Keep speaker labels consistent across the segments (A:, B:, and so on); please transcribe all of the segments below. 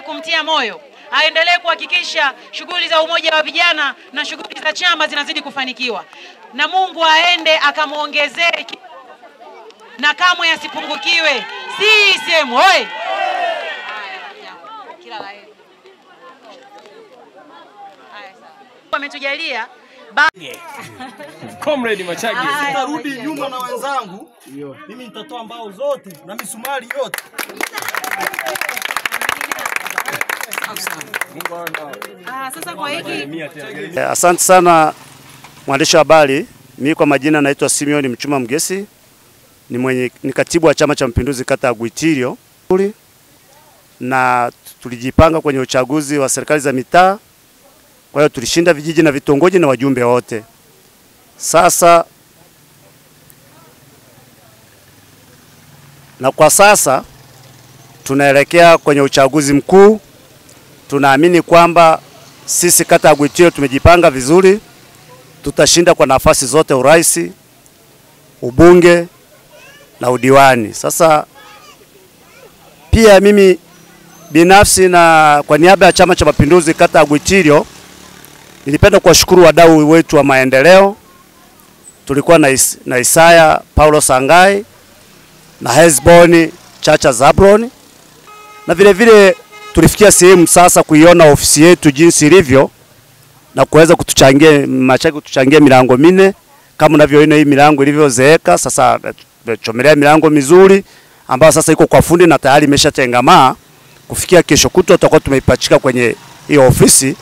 A: kumtia moyo, aendelee kuhakikisha shughuli za umoja wa vijana na shughuli za chama zinazidi kufanikiwa, na Mungu aende akamuongezee na kamwe asipungukiwe. CCM oyee! Kila la heri. Wametujalia
B: Comrade Machage.
C: Nitarudi nyuma na wenzangu. Mimi nitatoa mbao zote na misumari yote.
A: Sasa kwa hiki.
D: Asante sana mwandishi wa habari. Mimi kwa majina naitwa Simeon Mchuma Mgesi. Ni katibu wa Chama cha Mapinduzi kata ya Gwitirio. Na tulijipanga kwenye uchaguzi wa serikali za mitaa. Kwa hiyo tulishinda vijiji na vitongoji na wajumbe wote. Sasa na kwa sasa tunaelekea kwenye uchaguzi mkuu. Tunaamini kwamba sisi kata ya Gwitirio tumejipanga vizuri. Tutashinda kwa nafasi zote, urais, ubunge na udiwani. Sasa pia mimi binafsi na kwa niaba ya Chama cha Mapinduzi kata ya Gwitirio nilipenda kuwashukuru wadau wetu wa maendeleo. Tulikuwa na Isaya Paulo Sangai na Hezboni Chacha Zabron, na vile vile tulifikia sehemu sasa kuiona ofisi yetu jinsi ilivyo na kuweza kutuchangia Machage, kutuchangia milango minne kama unavyoona hii milango ilivyozeeka. Sasa tumechomelea milango mizuri ambayo sasa iko kwa fundi na tayari imeshatengamaa. Kufikia kesho kutwa tutakuwa tumeipachika kwenye hiyo ofisi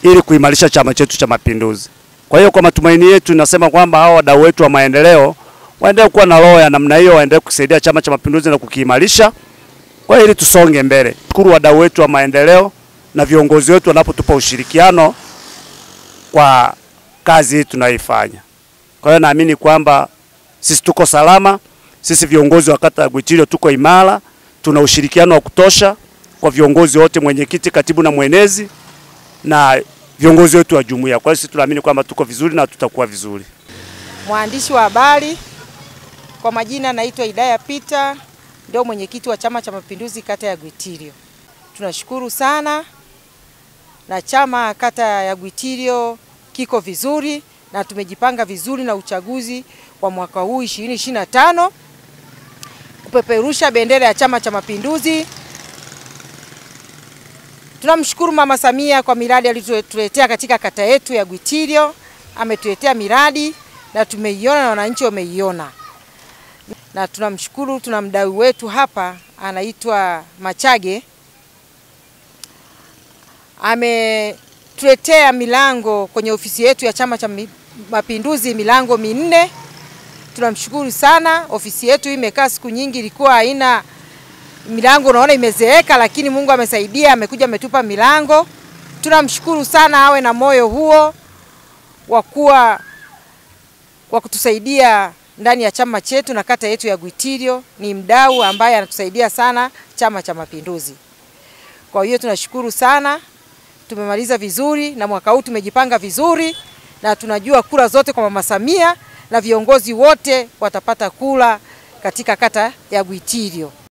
D: ili kuimarisha chama chetu cha Mapinduzi. Kwa hiyo kwa matumaini yetu nasema kwamba hao wadau wetu wa maendeleo waendelee kuwa na roho ya namna hiyo, waendelee kusaidia Chama cha Mapinduzi na kukiimarisha kwa ili tusonge mbele. Shukuru wadau wetu wa maendeleo na viongozi wetu wanapotupa ushirikiano kwa kazi hii tunayoifanya. Kwa hiyo naamini kwamba sisi tuko salama, sisi viongozi wa kata ya Gwitirio tuko imara, tuna ushirikiano wa kutosha kwa viongozi wote, mwenyekiti, katibu na mwenezi na viongozi wetu wa jumuiya. Kwa hiyo sisi tunaamini kwamba tuko vizuri na tutakuwa vizuri.
E: Mwandishi wa habari, kwa majina naitwa Idaya Peter, ndio mwenyekiti wa Chama cha Mapinduzi kata ya Gwitirio. Tunashukuru sana na chama kata ya Gwitirio kiko vizuri na tumejipanga vizuri na uchaguzi wa mwaka huu 2025 kupeperusha bendera ya Chama cha Mapinduzi. Tunamshukuru Mama Samia kwa miradi aliyotuletea katika kata yetu ya Gwitirio. Ametuletea miradi na tumeiona na wananchi wameiona. Na tunamshukuru, tuna mdau wetu hapa anaitwa Machage. Ametuletea milango kwenye ofisi yetu ya Chama cha Mapinduzi, milango minne. Tunamshukuru sana. Ofisi yetu imekaa siku nyingi ilikuwa haina milango, unaona imezeeka, lakini Mungu amesaidia, amekuja ametupa milango. Tunamshukuru sana, awe na moyo huo wa kutusaidia ndani ya chama chetu na kata yetu ya Gwitirio. Ni mdau ambaye anatusaidia sana Chama cha Mapinduzi. Kwa hiyo tunashukuru sana. Tumemaliza vizuri na mwaka huu tumejipanga vizuri na tunajua kura zote kwa Mama Samia na viongozi wote watapata kura katika kata ya Gwitirio.